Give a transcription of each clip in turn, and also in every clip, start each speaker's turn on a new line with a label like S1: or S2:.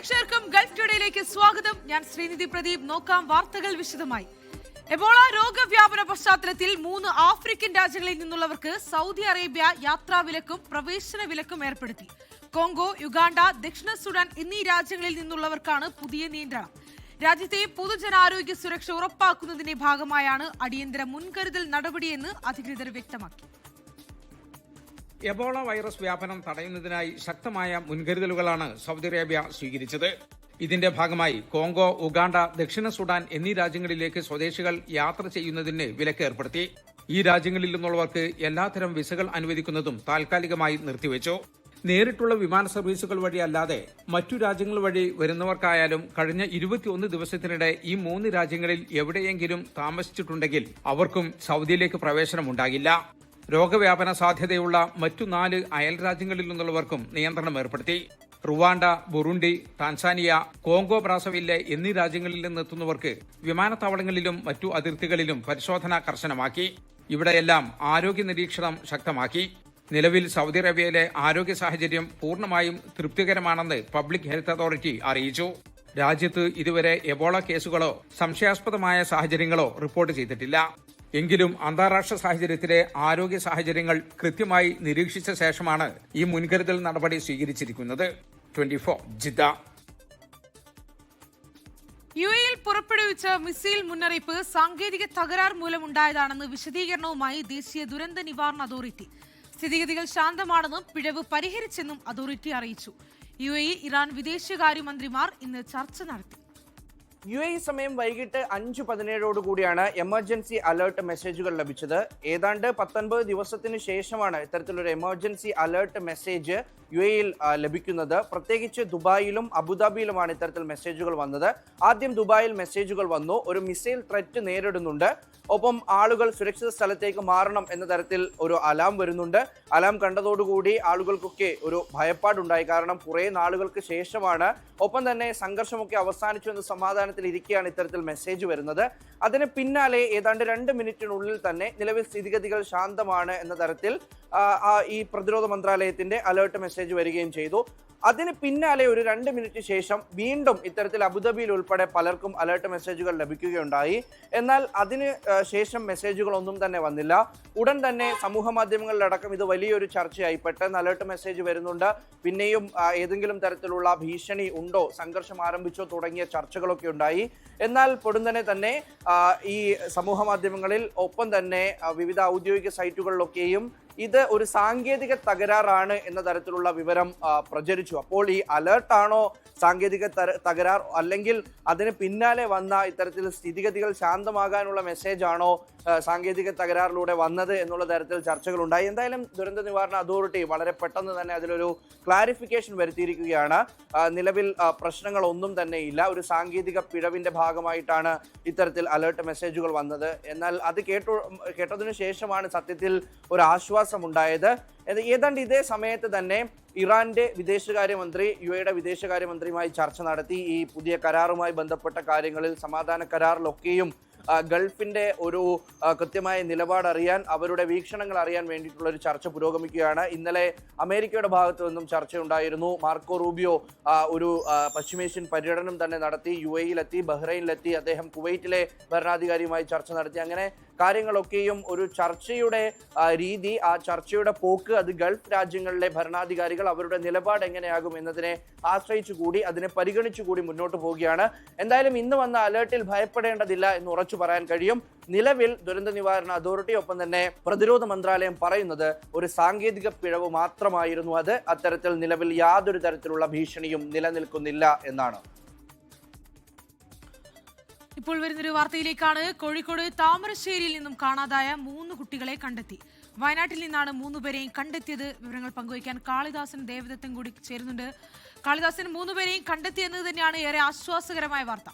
S1: പ്രേക്ഷകർക്കും ഗൾഫ് ടുഡേയിലേക്ക് സ്വാഗതം. ഞാൻ ശ്രീനിധി പ്രദീപ്. നോക്കാം വാർത്തകൾ വിശദമായി. എബോള രോഗവ്യാപന പശ്ചാത്തലത്തിൽ 3 ആഫ്രിക്കൻ രാജ്യങ്ങളിൽ നിന്നുള്ളവർക്ക് സൗദി അറേബ്യ യാത്രാവിലക്കും പ്രവേശന വിലക്കും ഏർപ്പെടുത്തി. കോങ്കോ, യുഗാണ്ട, ദക്ഷിണ സുഡാൻ എന്നീ രാജ്യങ്ങളിൽ നിന്നുള്ളവർക്കാണ് പുതിയ നിയന്ത്രണം. രാജ്യത്തെ പൊതുജനാരോഗ്യ സുരക്ഷ ഉറപ്പാക്കുന്നതിന്റെ ഭാഗമായാണ് അടിയന്തര മുൻകരുതൽ നടപടിയെന്ന് അധികൃതർ വ്യക്തമാക്കി.
S2: എബോള വൈറസ് വ്യാപനം തടയുന്നതിനായി ശക്തമായ മുൻകരുതലുകളാണ് സൗദി അറേബ്യ സ്വീകരിച്ചത്. ഇതിന്റെ ഭാഗമായി കോങ്കോ, ഉഗാണ്ട, ദക്ഷിണ സുഡാൻ എന്നീ രാജ്യങ്ങളിലേക്ക് സ്വദേശികൾ യാത്ര ചെയ്യുന്നതിന് വിലക്ക് ഏർപ്പെടുത്തി. ഈ രാജ്യങ്ങളിൽ നിന്നുള്ളവർക്ക് എല്ലാത്തരം വിസകൾ അനുവദിക്കുന്നതും താൽക്കാലികമായി നിർത്തിവെച്ചു. നേരിട്ടുള്ള വിമാന സർവീസുകൾ വഴി അല്ലാതെ മറ്റു രാജ്യങ്ങൾ വഴി വരുന്നവർക്കായാലും കഴിഞ്ഞ 21 ദിവസത്തിനിടെ ഈ 3 രാജ്യങ്ങളിൽ എവിടെയെങ്കിലും താമസിച്ചിട്ടുണ്ടെങ്കിൽ അവർക്കും സൗദിയിലേക്ക് പ്രവേശനമുണ്ടാകില്ല. രോഗവ്യാപന സാധ്യതയുള്ള മറ്റു 4 അയൽ രാജ്യങ്ങളിൽ നിന്നുള്ളവർക്കും നിയന്ത്രണം ഏർപ്പെടുത്തി. റുവാണ്ട, ബുറുണ്ടി, ടാൻസാനിയ, കോങ്കോ ബ്രാസവില്ലെ എന്നീ രാജ്യങ്ങളിൽ നിന്നെത്തുന്നവർക്ക് വിമാനത്താവളങ്ങളിലും മറ്റു അതിർത്തികളിലും പരിശോധന കർശനമാക്കി. ഇവിടെയെല്ലാം ആരോഗ്യ നിരീക്ഷണം ശക്തമാക്കി. നിലവിൽ സൗദി അറേബ്യയിലെ ആരോഗ്യ സാഹചര്യം പൂർണ്ണമായും തൃപ്തികരമാണെന്ന് പബ്ലിക് ഹെൽത്ത് അതോറിറ്റി അറിയിച്ചു. രാജ്യത്ത് ഇതുവരെ എബോള കേസുകളോ സംശയാസ്പദമായ സാഹചര്യങ്ങളോ റിപ്പോർട്ട് ചെയ്തിട്ടില്ല. എങ്കിലും അന്താരാഷ്ട്ര സാഹചര്യത്തിലെ ആരോഗ്യ സാഹചര്യങ്ങൾ കൃത്യമായി നിരീക്ഷിച്ച ശേഷമാണ് ഈ മുൻകരുതൽ നടപടി സ്വീകരിച്ചിരിക്കുന്നത്. 24 ജിദ്ദ.
S1: യുഎഇയിൽ പുറപ്പെടുവിച്ച മിസൈൽ മുന്നറിയിപ്പ് സാങ്കേതിക തകരാർ മൂലമുണ്ടായതാണെന്ന് വിശദീകരണവുമായി ദേശീയ ദുരന്ത നിവാരണ അതോറിറ്റി. സ്ഥിതിഗതികൾ ശാന്തമാണെന്നും പിഴവ് പരിഹരിച്ചെന്നും അതോറിറ്റി അറിയിച്ചു. യുഎഇ, ഇറാൻ വിദേശകാര്യമന്ത്രിമാർ ഇന്ന് ചർച്ച നടത്തി.
S3: യുഎഇ സമയം വൈകിട്ട് 5:17 കൂടിയാണ് എമർജൻസി അലേർട്ട് മെസ്സേജുകൾ ലഭിച്ചത്. ഏതാണ്ട് 19 ദിവസത്തിന് ശേഷമാണ് ഇത്തരത്തിലൊരു എമർജൻസി അലേർട്ട് മെസ്സേജ് യുഎഇയിൽ ലഭിക്കുന്നത്. പ്രത്യേകിച്ച് ദുബായിലും അബുദാബിയിലുമാണ് ഇത്തരത്തിൽ മെസ്സേജുകൾ വന്നത്. ആദ്യം ദുബായിൽ മെസ്സേജുകൾ വന്നു, ഒരു മിസൈൽ ത്രെറ്റ് നേരിടുന്നുണ്ട്, ഒപ്പം ആളുകൾ സുരക്ഷിത സ്ഥലത്തേക്ക് മാറണം എന്ന തരത്തിൽ ഒരു അലാം വരുന്നുണ്ട്. അലാം കണ്ടതോടുകൂടി ആളുകൾക്കൊക്കെ ഒരു ഭയപ്പാടുണ്ടായി. കാരണം കുറെ നാളുകൾക്ക് ശേഷമാണ്, ഒപ്പം തന്നെ സംഘർഷമൊക്കെ അവസാനിച്ചു എന്ന സമാധാനത്തിൽ ഇരിക്കുകയാണ് ഇത്തരത്തിൽ മെസ്സേജ് വരുന്നത്. അതിന് പിന്നാലെ ഏതാണ്ട് 2 മിനിറ്റിനുള്ളിൽ തന്നെ നിലവിൽ സ്ഥിതിഗതികൾ ശാന്തമാണ് എന്ന തരത്തിൽ ഈ പ്രതിരോധ മന്ത്രാലയത്തിന്റെ അലേർട്ട് മെസ്സേജ് വരികയും ചെയ്തു. അതിന് പിന്നാലെ ഒരു 2 മിനിറ്റ് ശേഷം വീണ്ടും ഇത്തരത്തിൽ അബുദാബിയിൽ ഉൾപ്പെടെ പലർക്കും അലേർട്ട് മെസ്സേജുകൾ ലഭിക്കുകയുണ്ടായി. എന്നാൽ അതിന് ശേഷം മെസ്സേജുകളൊന്നും തന്നെ വന്നില്ല. ഉടൻ തന്നെ സമൂഹ മാധ്യമങ്ങളിലടക്കം ഇത് വലിയൊരു ചർച്ചയായി. പെട്ടെന്ന് അലേർട്ട് മെസ്സേജ് വരുന്നുണ്ട്, പിന്നെയും ഏതെങ്കിലും തരത്തിലുള്ള ഭീഷണി ഉണ്ടോ, സംഘർഷം ആരംഭിച്ചോ തുടങ്ങിയ ചർച്ചകളൊക്കെ ഉണ്ടായി. എന്നാൽ പൊടുന്നനെ തന്നെ ഈ സമൂഹ മാധ്യമങ്ങളിൽ ഒപ്പം തന്നെ വിവിധ ഔദ്യോഗിക സൈറ്റുകളിലൊക്കെയും ഇത് ഒരു സാങ്കേതിക തകരാറാണ് എന്ന തരത്തിലുള്ള വിവരം പ്രചരിച്ചു. അപ്പോൾ ഈ അലേർട്ടാണോ സാങ്കേതിക തകരാർ, അല്ലെങ്കിൽ അതിന് പിന്നാലെ വന്ന ഇത്തരത്തിൽ സ്ഥിതിഗതികൾ ശാന്തമാകാനുള്ള മെസ്സേജാണോ സാങ്കേതിക തകരാറിലൂടെ വന്നത് എന്നുള്ള തരത്തിൽ ചർച്ചകളുണ്ടായി. എന്തായാലും ദുരന്ത നിവാരണ അതോറിറ്റി വളരെ പെട്ടെന്ന് തന്നെ അതിലൊരു ക്ലാരിഫിക്കേഷൻ വരുത്തിയിരിക്കുകയാണ്. നിലവിൽ പ്രശ്നങ്ങളൊന്നും തന്നെ ഇല്ല, ഒരു സാങ്കേതിക പിഴവിന്റെ ഭാഗമായിട്ടാണ് ഇത്തരത്തിൽ അലേർട്ട് മെസ്സേജുകൾ വന്നത്. എന്നാൽ അത് കേട്ടതിനു ശേഷമാണ് സത്യത്തിൽ ഒരു ആശ്വാസം ഉണ്ടായത്. ഏതാണ്ട് ഇതേ സമയത്ത് തന്നെ ഇറാന്റെ വിദേശകാര്യമന്ത്രി യുഎഇയുടെ വിദേശകാര്യമന്ത്രിയുമായി ചർച്ച നടത്തി. ഈ പുതിയ കരാറുമായി ബന്ധപ്പെട്ട കാര്യങ്ങളിൽ, സമാധാന കരാറിലൊക്കെയും ഗൾഫിന്റെ ഒരു കൃത്യമായ നിലപാട് അറിയാൻ, അവരുടെ വീക്ഷണങ്ങൾ അറിയാൻ വേണ്ടിയിട്ടുള്ള ഒരു ചർച്ച പുരോഗമിക്കുകയാണ്. ഇന്നലെ അമേരിക്കയുടെ ഭാഗത്തു നിന്നും ചർച്ചയുണ്ടായിരുന്നു. മാർക്കോ റൂബിയോ ഒരു പശ്ചിമേഷ്യൻ പര്യടനം തന്നെ നടത്തി. യുഎഇയിലെത്തി, ബഹ്റൈനിലെത്തി. അദ്ദേഹം കുവൈറ്റിലെ ഭരണാധികാരിയുമായി ചർച്ച നടത്തി. അങ്ങനെ കാര്യങ്ങളൊക്കെയും ഒരു ചർച്ചയുടെ രീതി, ആ ചർച്ചയുടെ പോക്ക്, അത് ഗൾഫ് രാജ്യങ്ങളിലെ ഭരണാധികാരികൾ അവരുടെ നിലപാട് എങ്ങനെയാകും എന്നതിനെ ആശ്രയിച്ചുകൂടി, അതിനെ പരിഗണിച്ചുകൂടി മുന്നോട്ട് പോവുകയാണ്. എന്തായാലും ഇന്ന് വന്ന അലേർട്ടിൽ ഭയപ്പെടേണ്ടതില്ല എന്ന് ഉറച്ചു പറയാൻ കഴിയും. നിലവിൽ ദുരന്ത നിവാരണ അതോറിറ്റി ഒപ്പം തന്നെ പ്രതിരോധ മന്ത്രാലയം പറയുന്നത് ഒരു സാങ്കേതിക പിഴവ് മാത്രമായിരുന്നു അത്. അത്തരത്തിൽ നിലവിൽ യാതൊരു തരത്തിലുള്ള ഭീഷണിയും നിലനിൽക്കുന്നില്ല എന്നാണ്.
S1: ഇപ്പോൾ വരുന്നൊരു വാർത്തയിലേക്കാണ്. കോഴിക്കോട് താമരശ്ശേരിയിൽ നിന്നും കാണാതായ 3 കുട്ടികളെ കണ്ടെത്തി. വയനാട്ടിൽ നിന്നാണ് 3 പേരെയും കണ്ടെത്തിയത്. വിവരങ്ങൾ പങ്കുവയ്ക്കാൻ കാളിദാസൻ ദേവദത്തൻ കൂടി ചേരുന്നുണ്ട്. കാളിദാസൻ, 3 പേരെയും കണ്ടെത്തിയെന്നത് തന്നെയാണ് ഏറെ ആശ്വാസകരമായ വാർത്ത.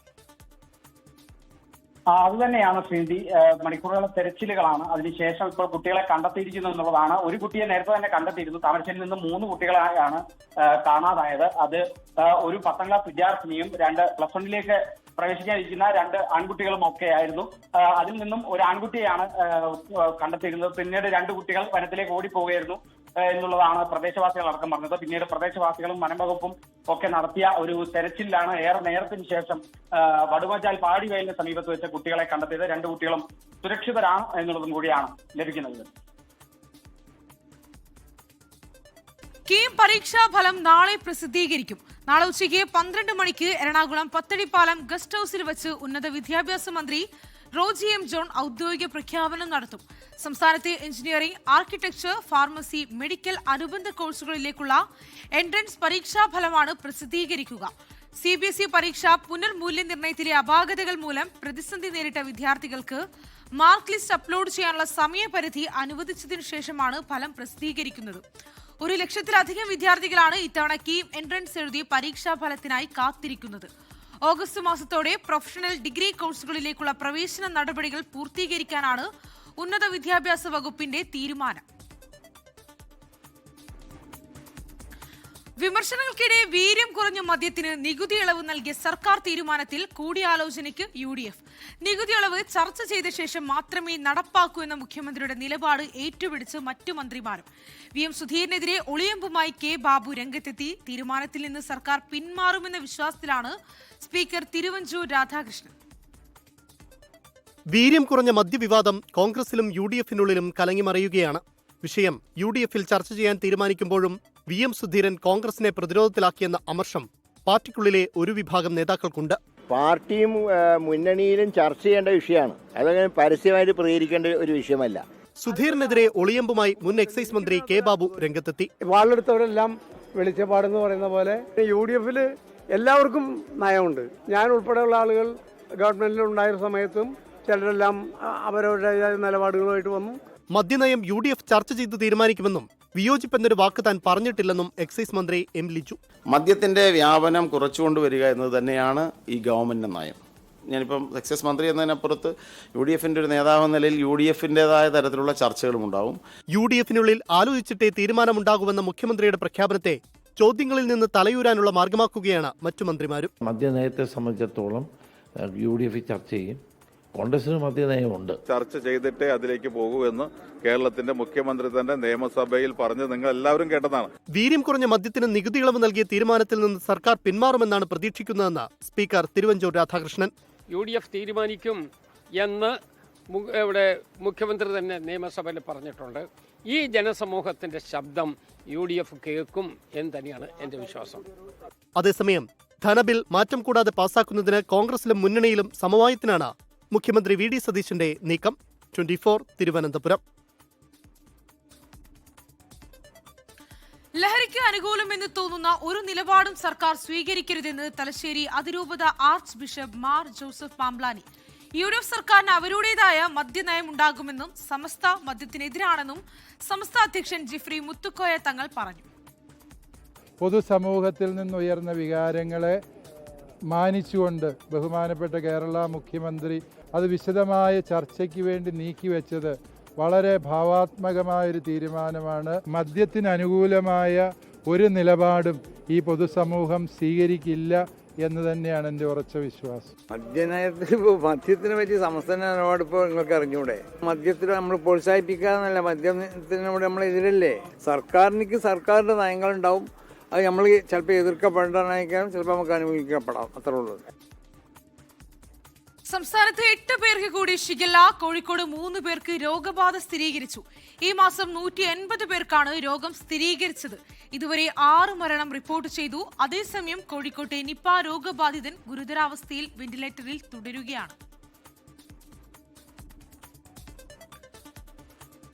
S4: അത് തന്നെയാണ് ശ്രീനിധി. മണിക്കൂറുകളുടെ തെരച്ചിലുകളാണ്. അതിനുശേഷം ഇപ്പോൾ കുട്ടികളെ കണ്ടെത്തിയിരിക്കുന്നു എന്നുള്ളതാണ്. ഒരു കുട്ടിയെ നേരത്തെ തന്നെ കണ്ടെത്തിയിരുന്നു. താമരശ്ശേരിയിൽ നിന്ന് 3 കുട്ടികളായാണ് കാണാതായത്. അത് ഒരു 10ാം ക്ലാസ് വിദ്യാർത്ഥിനിയും 2 പ്ലസ് 1ലേക്ക് പ്രവേശിക്കാനിരിക്കുന്ന 2 ആൺകുട്ടികളും ഒക്കെ ആയിരുന്നു. അതിൽ നിന്നും ഒരു ആൺകുട്ടിയെയാണ് കണ്ടെത്തിയിരുന്നത്. പിന്നീട് 2 കുട്ടികൾ വനത്തിലേക്ക് ഓടിപ്പോവുകയായിരുന്നു. എന്നുള്ളതാണ് പ്രദേശവാസികൾ അടക്കം പറഞ്ഞത്. പിന്നീട് പ്രദേശവാസികളും വനംവകുപ്പും ഒക്കെ നടത്തിയ ഒരു തെരച്ചിലാണ് ഏറെ നേരത്തിന് ശേഷം വടുവഞ്ചാൽ പാടിവയലിന് സമീപത്ത് വെച്ച് കുട്ടികളെ കണ്ടെത്തിയത്. 2 കുട്ടികളും സുരക്ഷിതരാണ് എന്നുള്ളതും കൂടിയാണ് ലഭിക്കുന്നത്.
S1: കീം പരീക്ഷാ ഫലം നാളെ പ്രസിദ്ധീകരിക്കും. നാളെ ഉച്ചയ്ക്ക് 12 മണിക്ക് എറണാകുളം പത്തടിപ്പാലം ഗസ്റ്റ് ഹൌസിൽ വെച്ച് ഉന്നത വിദ്യാഭ്യാസ മന്ത്രി റോജി എം ജോൺ ഔദ്യോഗിക പ്രഖ്യാപനം നടത്തും. സംസ്ഥാനത്തെ എഞ്ചിനീയറിംഗ്, ആർക്കിടെക്ചർ, ഫാർമസി, മെഡിക്കൽ അനുബന്ധ കോഴ്സുകളിലേക്കുള്ള എൻട്രൻസ് പരീക്ഷാ ഫലമാണ് പ്രസിദ്ധീകരിക്കുക. CBSE പരീക്ഷ പുനർമൂല്യനിർണ്ണയത്തിലെ അപാകതകൾ മൂലം പ്രതിസന്ധി നേരിട്ട വിദ്യാർത്ഥികൾക്ക് മാർക്ക് ലിസ്റ്റ് അപ്ലോഡ് ചെയ്യാനുള്ള സമയപരിധി അനുവദിച്ചതിനു ശേഷമാണ് ഫലം പ്രസിദ്ധീകരിക്കുന്നത്. 1 ലക്ഷത്തിലധികം വിദ്യാർത്ഥികളാണ് ഇത്തവണ കീം എൻട്രൻസ് എഴുതി പരീക്ഷാ ഫലത്തിനായി കാത്തിരിക്കുന്നത്. ഓഗസ്റ്റ് മാസത്തോടെ പ്രൊഫഷണൽ ഡിഗ്രി കോഴ്സുകളിലേക്കുള്ള പ്രവേശന നടപടികൾ പൂർത്തീകരിക്കാനാണ് ഉന്നത വിദ്യാഭ്യാസ വകുപ്പിന്റെ തീരുമാനം. വിമർശനങ്ങൾക്കിടെ വീര്യം കുറഞ്ഞ മദ്യത്തിന് നികുതി ഇളവ് നൽകിയ സർക്കാർ തീരുമാനത്തിൽ കൂടിയാലോചനയ്ക്ക് UDF. നികുതി ഇളവ് ചർച്ച ചെയ്ത ശേഷം മാത്രമേ നടപ്പാക്കൂ എന്ന മുഖ്യമന്ത്രിയുടെ നിലപാട് ഏറ്റുപിടിച്ച് മറ്റു മന്ത്രിമാരും. VM സുധീരനെതിരെ ഒളിയമ്പുമായി K ബാബു രംഗത്തെത്തി. തീരുമാനത്തിൽ നിന്ന് സർക്കാർ പിന്മാറുമെന്ന വിശ്വാസത്തിലാണ് സ്പീക്കർ തിരുവഞ്ചൂർ രാധാകൃഷ്ണൻ.
S5: വീര്യം കുറഞ്ഞ മദ്യവിവാദം കോൺഗ്രസിലും UDF-നുള്ളിലും കലങ്ങിമറിയുകയാണ്. വിഷയം UDF-ൽ ചർച്ച ചെയ്യാൻ തീരുമാനിക്കുമ്പോഴും VM സുധീരൻ കോൺഗ്രസിനെ പ്രതിരോധത്തിലാക്കിയെന്ന അമർഷം പാർട്ടിക്കുള്ളിലെ ഒരു വിഭാഗം നേതാക്കൾക്കുണ്ട്.
S6: പാർട്ടിയും മുന്നണിയിലും ചർച്ച ചെയ്യേണ്ട വിഷയമാണ്. അതങ്ങനെ പരസ്യമായിട്ട് പ്രതികരിക്കേണ്ട ഒരു വിഷയമല്ല.
S5: സുധീരനെതിരെ ഒളിയമ്പുമായി മുൻ എക്സൈസ് മന്ത്രി K ബാബു രംഗത്തെത്തി.
S7: വാളെടുത്തവരെല്ലാം വെളിച്ചപ്പാടെന്ന് പറയുന്ന പോലെ UDF-ൽ എല്ലാവർക്കും നയമുണ്ട്. ഞാൻ ഉൾപ്പെടെയുള്ള ആളുകൾ ഗവൺമെന്റിൽ ഉണ്ടായിരുന്ന സമയത്തും ചിലരെല്ലാം അവരവരുടെ നിലപാടുകളുമായിട്ട് വന്നു.
S5: മദ്യനയം UDF ചർച്ച ചെയ്ത് തീരുമാനിക്കുമെന്നും വിയോജിപ്പെന്നൊരു വാക്ക് താൻ പറഞ്ഞിട്ടില്ലെന്നും എക്സൈസ് മന്ത്രി M ലിജു.
S8: മദ്യത്തിന്റെ വ്യാപനം കുറച്ചുകൊണ്ടുവരിക എന്നത് തന്നെയാണ് ഈ ഗവൺമെന്റിന്റെ നയം. ഞാനിപ്പം എക്സൈസ് മന്ത്രി എന്നതിനപ്പുറത്ത് UDF-ന്റെ ഒരു നേതാവ് എന്ന നിലയിൽ UDF-ന്റേതായ തരത്തിലുള്ള ചർച്ചകളും ഉണ്ടാവും.
S5: UDF-നുള്ളിൽ ആലോചിച്ചിട്ടേ തീരുമാനമുണ്ടാകുമെന്ന മുഖ്യമന്ത്രിയുടെ പ്രഖ്യാപനത്തെ ചോദ്യങ്ങളിൽ നിന്ന് തലയൂരാനുള്ള മാർഗമാക്കുകയാണ് മറ്റു മന്ത്രിമാരും.
S9: മദ്യനയത്തെ സംബന്ധിച്ചിടത്തോളം UDF ചർച്ച ചെയ്യും. കോൺഗ്രസിന് മദ്യനയമുണ്ട്.
S10: ചർച്ച ചെയ്തിട്ടേ അതിലേക്ക് പോകൂ എന്ന് കേരളത്തിന്റെ മുഖ്യമന്ത്രി തന്നെ നിയമസഭയിൽ പറഞ്ഞ് നിങ്ങൾ എല്ലാവരും കേട്ടതാണ്.
S5: വീര്യം കുറഞ്ഞ മദ്യത്തിന് നികുതി ഇളവ് നൽകിയ തീരുമാനത്തിൽ നിന്ന് സർക്കാർ പിന്മാറുമെന്നാണ് പ്രതീക്ഷിക്കുന്നതെന്ന് സ്പീക്കർ തിരുവഞ്ചൂർ രാധാകൃഷ്ണൻ.
S11: UDF തീരുമാനിക്കും എന്ന് ഇവിടെ മുഖ്യമന്ത്രി തന്നെ നിയമസഭയിൽ പറഞ്ഞിട്ടുണ്ട്. ഈ ജനസമൂഹത്തിന്റെ ശബ്ദം UDF കേൾക്കും എന്ന് തന്നെയാണ് എന്റെ വിശ്വാസം.
S5: അതേസമയം ധനബിൽ മാറ്റം കൂടാതെ പാസാക്കുന്നതിന് കോൺഗ്രസിലും മുന്നണിയിലും സമവായത്തിനാണ് മുഖ്യമന്ത്രി VD സതീശന്റെ നീക്കം. 24 തിരുവനന്തപുരം.
S1: ലഹരിക്ക് അനുകൂലമെന്ന് തോന്നുന്ന ഒരു നിലപാടും സർക്കാർ സ്വീകരിക്കരുതെന്ന് തലശ്ശേരി അതിരൂപത arch bishop Mar Joseph Pamplany. UDF സർക്കാരിന് അവരുടേതായ മദ്യനയം ഉണ്ടാകുമെന്നും സമസ്ത മദ്യത്തിനെതിരാണെന്നും സമസ്ത അധ്യക്ഷൻ ജിഫ്രി മുത്തുക്കോയ തങ്ങൾ പറഞ്ഞു.
S7: പൊതുസമൂഹത്തിൽ നിന്നുയർന്ന വികാരങ്ങളെ മാനിച്ചുകൊണ്ട് ബഹുമാനപ്പെട്ട കേരള മുഖ്യമന്ത്രി അത് വിശദമായ ചർച്ചയ്ക്ക് വേണ്ടി നീക്കിവെച്ചത് വളരെ ഭാവാത്മകമായൊരു തീരുമാനമാണ്. മദ്യത്തിന് അനുകൂലമായ ഒരു നിലപാടും ഈ പൊതുസമൂഹം സ്വീകരിക്കില്ല എന്ന് തന്നെയാണ് എൻ്റെ ഉറച്ച വിശ്വാസം.
S6: മദ്യത്തിനെ പറ്റി സംസ്ഥാന നിലപാട് ഇപ്പോൾ നിങ്ങൾക്ക് അറിഞ്ഞൂടെ? മദ്യത്തിൽ നമ്മൾ പ്രോത്സാഹിപ്പിക്കാന്നല്ല, മദ്യത്തിനോട് നമ്മൾ എതിരല്ലേ. സർക്കാരിന്റെ നയങ്ങളുണ്ടാവും. അത് നമ്മൾ ചിലപ്പോൾ എതിർക്കപ്പെടാനായിരിക്കാം, ചിലപ്പോൾ നമുക്ക് അനുകൂലിക്കപ്പെടാം. അത്രേ ഉള്ളൂ.
S1: സംസ്ഥാനത്ത് 8 പേർക്ക് കൂടി ഷിഗല്ല. കോഴിക്കോട് 3 പേർക്ക് രോഗബാധ സ്ഥിരീകരിച്ചു. ഈ മാസം 180 പേർക്കാണ് രോഗം സ്ഥിരീകരിച്ചത്. ഇതുവരെ 6 മരണം റിപ്പോർട്ട് ചെയ്തു. അതേസമയം കോഴിക്കോട്ടെ നിപ രോഗബാധിതൻ ഗുരുതരാവസ്ഥയിൽ വെന്റിലേറ്ററിൽ തുടരുകയാണ്.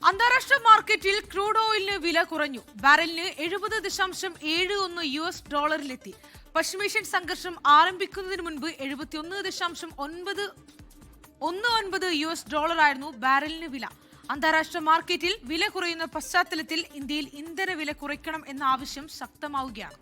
S1: അന്താരാഷ്ട്ര മാർക്കറ്റിൽ ക്രൂഡ് ഓയിലിന് വില കുറഞ്ഞു. ബാരലിന് $70.71 പശ്ചിമേഷ്യൻ സംഘർഷം ആരംഭിക്കുന്നതിന് മുൻപ് $71.19 ആയിരുന്നു ബാരലിന് വില. അന്താരാഷ്ട്ര മാർക്കറ്റിൽ വില കുറയുന്ന പശ്ചാത്തലത്തിൽ ഇന്ത്യയിൽ ഇന്ധന വില കുറയ്ക്കണം എന്ന ആവശ്യം ശക്തമാവുകയാണ്.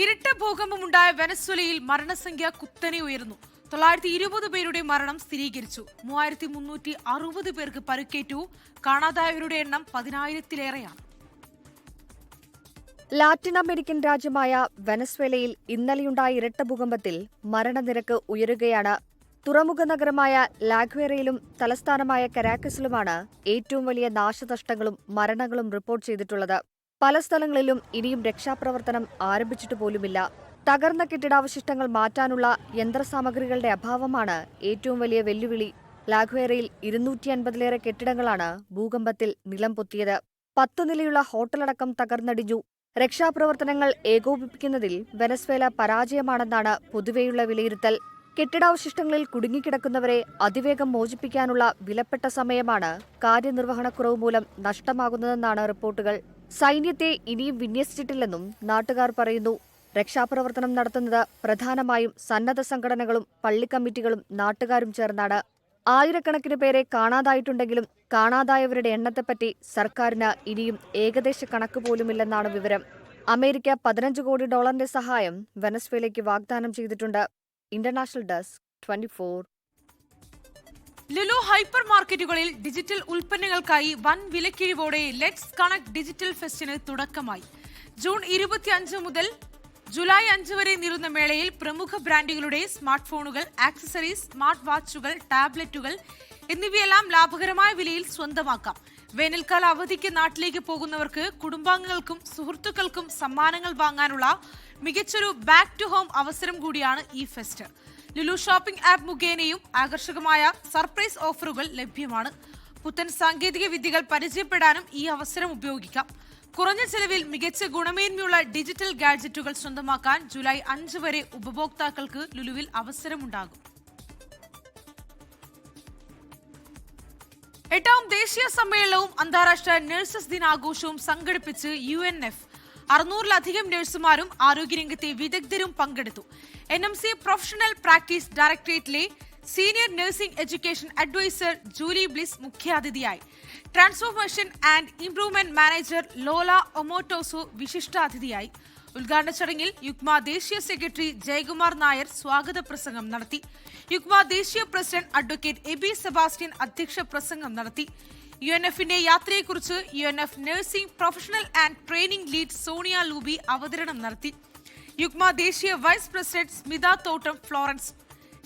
S1: ഇരട്ട ഭൂകമ്പമുണ്ടായ വെനസ്വേലയിൽ മരണസംഖ്യ കുത്തനെ ഉയർന്നു. 920 പേരുടെ മരണം സ്ഥിരീകരിച്ചു. 3360 പേർക്ക് പരുക്കേറ്റു. കാണാതായവരുടെ എണ്ണം 10,000-ലേറെയാണ്.
S12: ലാറ്റിൻ അമേരിക്കൻ രാജ്യമായ വെനസ്വേലയിൽ ഇന്നലെയുണ്ടായ ഇരട്ട ഭൂകമ്പത്തിൽ മരണനിരക്ക് ഉയരുകയാണ്. തുറമുഖ നഗരമായ ലാഗ്വേറയിലും തലസ്ഥാനമായ കരാക്കസിലുമാണ് ഏറ്റവും വലിയ നാശനഷ്ടങ്ങളും മരണങ്ങളും റിപ്പോർട്ട് ചെയ്തിട്ടുള്ളത്. പല സ്ഥലങ്ങളിലും ഇനിയും രക്ഷാപ്രവർത്തനം ആരംഭിച്ചിട്ട് പോലുമില്ല. തകർന്ന കെട്ടിടാവശിഷ്ടങ്ങൾ മാറ്റാനുള്ള യന്ത്രസാമഗ്രികളുടെ അഭാവമാണ് ഏറ്റവും വലിയ വെല്ലുവിളി. ലാഗ്വേറയിൽ 250-ലേറെ കെട്ടിടങ്ങളാണ് ഭൂകമ്പത്തിൽ നിലം പൊത്തിയത്. 10 നിലയുള്ള ഹോട്ടലടക്കം തകർന്നടിഞ്ഞു. രക്ഷാപ്രവർത്തനങ്ങൾ ഏകോപിപ്പിക്കുന്നതിൽ വെനസ്വേല പരാജയമാണെന്നാണ് പൊതുവെയുള്ള വിലയിരുത്തൽ. കെട്ടിടാവശിഷ്ടങ്ങളിൽ കുടുങ്ങിക്കിടക്കുന്നവരെ അതിവേഗം മോചിപ്പിക്കാനുള്ള വിലപ്പെട്ട സമയമാണ് കാര്യനിർവഹണക്കുറവ് മൂലം നഷ്ടമാകുന്നതെന്നാണ് റിപ്പോർട്ടുകൾ. സൈന്യത്തെ ഇനിയും വിന്യസിച്ചിട്ടില്ലെന്നും നാട്ടുകാർ പറയുന്നു. രക്ഷാപ്രവർത്തനം നടത്തുന്നത് പ്രധാനമായും സന്നദ്ധ സംഘടനകളും പള്ളിക്കമ്മിറ്റികളും നാട്ടുകാരും ചേർന്നാണ്. ആയിരക്കണക്കിന് പേരെ കാണാതായിട്ടുണ്ടെങ്കിലും കാണാതായവരുടെ എണ്ണത്തെപ്പറ്റി സർക്കാരിന് ഇനിയും ഏകദേശ കണക്ക് പോലുമില്ലെന്നാണ് വിവരം. അമേരിക്ക $15 കോടി സഹായം വെനസ്വേലയ്ക്ക് വാഗ്ദാനം ചെയ്തിട്ടുണ്ട്. International desk 24.
S1: ലുലു ഹൈപ്പർ മാർക്കറ്റുകളിൽ ഡിജിറ്റൽ ഉൽപ്പന്നങ്ങൾക്കായി വൻ വിലക്കിഴിവോടെ ലെറ്റ്സ് കണക്ട് ഡിജിറ്റൽ ഫെസ്റ്റിന് തുടക്കമായി. ജൂൺ 25 മുതൽ ജൂലൈ 5 വരെ നീളുന്ന മേളയിൽ പ്രമുഖ ബ്രാൻഡുകളുടെ സ്മാർട്ട് ഫോണുകൾ, ആക്സസറീസ്, സ്മാർട്ട് വാച്ചുകൾ, ടാബ്ലറ്റുകൾ എന്നിവയെല്ലാം ലാഭകരമായ വിലയിൽ സ്വന്തമാക്കാം. വേനൽക്കാല അവധിക്ക് നാട്ടിലേക്ക് പോകുന്നവർക്ക് കുടുംബാംഗങ്ങൾക്കും സുഹൃത്തുക്കൾക്കും സമ്മാനങ്ങൾ വാങ്ങാനുള്ള മികച്ചൊരു ബാക്ക് ടു ഹോം അവസരം കൂടിയാണ് ഈ ഫെസ്റ്റ്. ലുലു ഷോപ്പിംഗ് ആപ്പ് മുഖേനയും ആകർഷകമായ സർപ്രൈസ് ഓഫറുകൾ ലഭ്യമാണ്. പുത്തൻ സാങ്കേതിക വിദ്യകൾ പരിചയപ്പെടാനും ഈ അവസരം ഉപയോഗിക്കാം. കുറഞ്ഞ ചെലവിൽ മികച്ച ഗുണമേന്മയുള്ള ഡിജിറ്റൽ ഗാഡ്ജറ്റുകൾ സ്വന്തമാക്കാൻ ജൂലൈ 5 വരെ ഉപഭോക്താക്കൾക്ക് ലുലുവിൽ അവസരമുണ്ടാകും. 8ാം ദേശീയ സമ്മേളനവും അന്താരാഷ്ട്ര നഴ്സസ് ദിനാഘോഷവും സംഘടിപ്പിച്ച് UNF. 600-ലധികം നഴ്സുമാരും ആരോഗ്യരംഗത്തെ വിദഗ്ധരും പങ്കെടുത്തു. NMC പ്രൊഫഷണൽ പ്രാക്ടീസ് ഡയറക്ടറേറ്റിലെ senior nursing education adviser Julie Bliss മുഖ്യാതിഥിയായി. Transformation and improvement manager Lola Omotoso വിശിഷ്ടാതിഥിയായി. ഉദ്ഘാടന ചടങ്ങിൽ യുക്മ ദേശീയ സെക്രട്ടറി ജയകുമാർ നായർ സ്വാഗത പ്രസംഗം നടത്തി. യുക്മ ദേശീയ പ്രസിഡന്റ് അഡ്വക്കേറ്റ് എബി സെബാസ്റ്റ്യൻ അധ്യക്ഷ പ്രസംഗം നടത്തി. UNFന്റെ യാത്രയെക്കുറിച്ച് UNF nursing professional and training lead Sonia Luby അവതരണം നടത്തി. യുക്മ ദേശീയ വൈസ് പ്രസിഡന്റ് സ്മിത തോട്ടം ഫ്ലോറൻസ്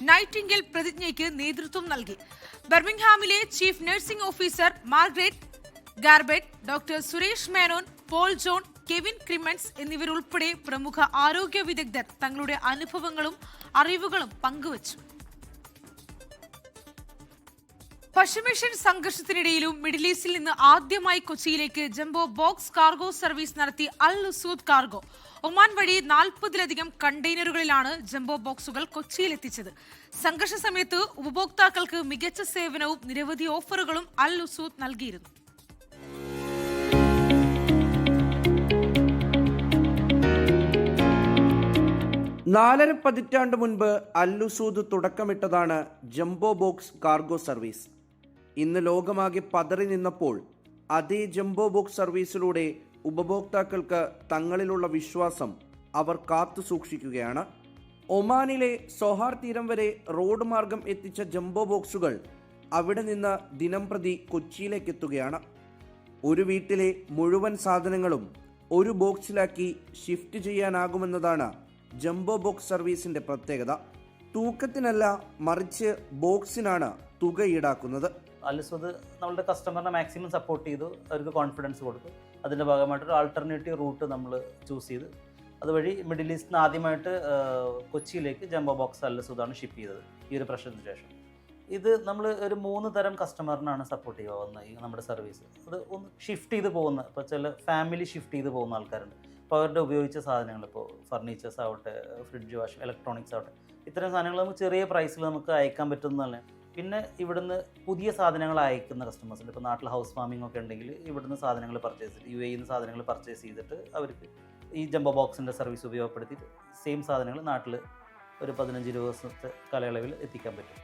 S1: നൈറ്റിംഗേൽ പ്രതിജ്ഞയ്ക്ക് നേതൃത്വം നൽകി. ബർമിംഗ്ഹാമിലെ chief nursing officer Margaret Garbutt, doctor Suresh Menon, Paul John, Kevin Crimmins എന്നിവരുൾപ്പെടെ പ്രമുഖ ആരോഗ്യ വിദഗ്ധർ തങ്ങളുടെ അനുഭവങ്ങളും അറിവുകളും പങ്കുവച്ചു. പശ്ചിമേഷ്യൻ സംഘർഷത്തിനിടയിലും മിഡിൽ ഈസ്റ്റിൽ നിന്ന് ആദ്യമായി കൊച്ചിയിലേക്ക് ജംബോ ബോക്സ് കാർഗോ സർവീസ് നടത്തി അൽ ഉസൂദ് കാർഗോ. ഒമാൻ വഴി 40-ലധികം കണ്ടെയ്നറുകളിലാണ് ജംബോ ബോക്സുകൾ കൊച്ചിയിലെത്തിച്ചത്. സംഘർഷ സമയത്ത് ഉപഭോക്താക്കൾക്ക് മികച്ച സേവനവും നിരവധി ഓഫറുകളും അൽ ഉസൂദ് നൽകിയിരുന്നു.
S3: നാലര പതിറ്റാണ്ട് മുൻപ് അൽ ഉസൂദ് തുടക്കമിട്ടതാണ് ജംബോ ബോക്സ് കാർഗോ സർവീസ്. ഇന്ന് ലോകമാകെ പതറി നിന്നപ്പോൾ അതേ ജംബോ ബോക്സ് സർവീസിലൂടെ ഉപഭോക്താക്കൾക്ക് തങ്ങളിലുള്ള വിശ്വാസം അവർ കാത്തു സൂക്ഷിക്കുകയാണ്. ഒമാനിലെ സൊഹാർ തീരം വരെ റോഡ് മാർഗം എത്തിച്ച ജംബോ ബോക്സുകൾ അവിടെ നിന്ന് ദിനംപ്രതി കൊച്ചിയിലേക്ക് എത്തുകയാണ്. ഒരു വീട്ടിലെ മുഴുവൻ സാധനങ്ങളും ഒരു ബോക്സിലാക്കി ഷിഫ്റ്റ് ചെയ്യാനാകുമെന്നതാണ് ജംബോ ബോക്സ് സർവീസിന്റെ പ്രത്യേകത. തൂക്കത്തിനല്ല, മറിച്ച് ബോക്സിനാണ് തുക ഈടാക്കുന്നത്.
S13: അൽ ഉസൂദ് നമ്മളുടെ കസ്റ്റമറിനെ മാക്സിമം സപ്പോർട്ട് ചെയ്തു, അവർക്ക് കോൺഫിഡൻസ് കൊടുത്തു. അതിൻ്റെ ഭാഗമായിട്ടൊരു ആൾട്ടർനേറ്റീവ് റൂട്ട് നമ്മൾ ചൂസ് ചെയ്ത് അതുവഴി മിഡിൽ ഈസ്റ്റിന് ആദ്യമായിട്ട് കൊച്ചിയിലേക്ക് ജംബോ ബോക്സ് അൽ ഉസൂദാണ് ഷിപ്പ് ചെയ്തത്. ഈ ഒരു പ്രശ്നത്തിന് ശേഷം ഇത് നമ്മൾ ഒരു 3 തരം കസ്റ്റമറിനാണ് സപ്പോർട്ട് ചെയ്യുക. ഒന്ന് ഈ നമ്മുടെ സർവീസ് അത് ഒന്ന് ഷിഫ്റ്റ് ചെയ്ത് പോകുന്ന, ഇപ്പോൾ ചില ഫാമിലി ഷിഫ്റ്റ് ചെയ്ത് പോകുന്ന ആൾക്കാരുണ്ട്. അപ്പോൾ അവരുടെ ഉപയോഗിച്ച സാധനങ്ങൾ, ഇപ്പോൾ ഫർണിച്ചേഴ്സ് ആവട്ടെ, ഫ്രിഡ്ജ് വാഷ്, ഇലക്ട്രോണിക്സ് ആവട്ടെ, ഇത്തരം സാധനങ്ങൾ നമുക്ക് ചെറിയ പ്രൈസിൽ നമുക്ക് അയക്കാൻ പറ്റുന്നതല്ല. പിന്നെ ഇവിടുന്ന് പുതിയ സാധനങ്ങൾ അയക്കുന്ന കസ്റ്റമേഴ്സ് ഉണ്ട്. ഇപ്പോൾ നാട്ടിൽ ഹൗസ് വാമിംഗ് ഒക്കെ ഉണ്ടെങ്കിൽ ഇവിടുന്ന് സാധനങ്ങൾ പർച്ചേസ് ചെയ്ത് UAE നിന്ന് സാധനങ്ങൾ പർച്ചേസ് ചെയ്തിട്ട് അവർക്ക് ഈ ജംബോ ബോക്സിൻ്റെ സർവീസ് ഉപയോഗപ്പെടുത്തിയിട്ട് സെയിം സാധനങ്ങൾ നാട്ടിൽ ഒരു 15-20 ദിവസത്തെ കാലയളവിൽ എത്തിക്കാൻ പറ്റും.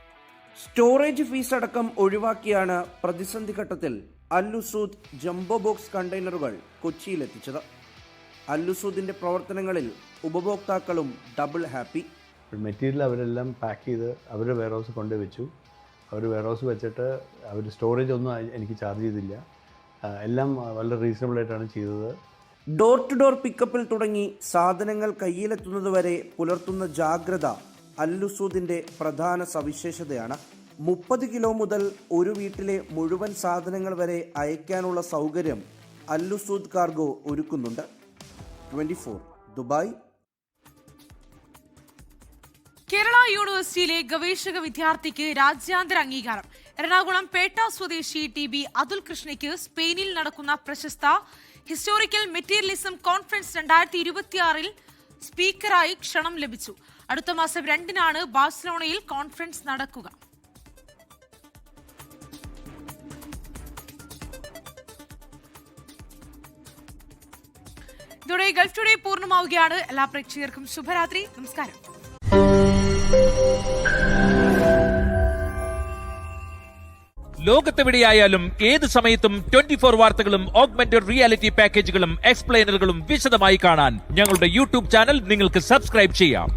S3: സ്റ്റോറേജ് ഫീസ് അടക്കം ഒഴിവാക്കിയാണ് പ്രതിസന്ധി ഘട്ടത്തിൽ അൽ ഉസൂദ് ജംബോ ബോക്സ് കണ്ടെയ്നറുകൾ കൊച്ചിയിലെത്തിച്ചത്. അൽ ഉസൂദിന്റെ പ്രവർത്തനങ്ങളിൽ ഉപഭോക്താക്കളും ഡബിൾ ഹാപ്പി.
S14: മെറ്റീരിയൽ അവരെല്ലാം പാക്ക് ചെയ്ത് അവരുടെ വെയർ ഹൗസ് കൊണ്ടുവച്ചു. അവർ വെയർ ഹൗസ് വെച്ചിട്ട് അവർ സ്റ്റോറേജ് ഒന്നും എനിക്ക് ചാർജ് ചെയ്തില്ല. എല്ലാം വളരെ റീസണബിൾ ആയിട്ടാണ് ചെയ്തത്.
S3: ഡോർ ടു ഡോർ പിക്കപ്പിൽ തുടങ്ങി സാധനങ്ങൾ കയ്യിലെത്തുന്നതുവരെ പുലർത്തുന്ന ജാഗ്രത അല്ലുസൂദിൻ്റെ പ്രധാന സവിശേഷതയാണ്. 30 കിലോ മുതൽ ഒരു വീട്ടിലെ മുഴുവൻ സാധനങ്ങൾ വരെ അയക്കാനുള്ള സൗകര്യം അല്ലുസൂദ് കാർഗോ ഒരുക്കുന്നുണ്ട്. 24 ദുബായ്.
S1: കേരള യൂണിവേഴ്സിറ്റിയിലെ ഗവേഷക വിദ്യാർത്ഥിക്ക് രാജ്യാന്തര അംഗീകാരം. എറണാകുളം പേട്ട സ്വദേശി TB അതുൽ കൃഷ്ണയ്ക്ക് സ്പെയിനിൽ നടക്കുന്ന പ്രശസ്ത ഹിസ്റ്റോറിക്കൽ മെറ്റീരിയലിസം കോൺഫറൻസ് 2026 സ്പീക്കറായി ക്ഷണം ലഭിച്ചു. അടുത്ത മാസം 2-നാണ് ബാഴ്സലോണയിൽ കോൺഫറൻസ് നടക്കുക. ഇതോടെ ഗൾഫ് ടുഡേ പൂർണ്ണമാവുകയാണ്. എല്ലാ പ്രേക്ഷകർക്കും ശുഭരാത്രി. നമസ്കാരം.
S15: ലോകത്തെവിടെയായാലും ഏത് സമയത്തും 24 വാർത്തകളും ഓഗ്മെന്റഡ് റിയാലിറ്റി പാക്കേജുകളും എക്സ്പ്ലെയിനറുകളും വിശദമായി കാണാൻ ഞങ്ങളുടെ യൂട്യൂബ് ചാനൽ നിങ്ങൾക്ക് സബ്സ്ക്രൈബ് ചെയ്യാം.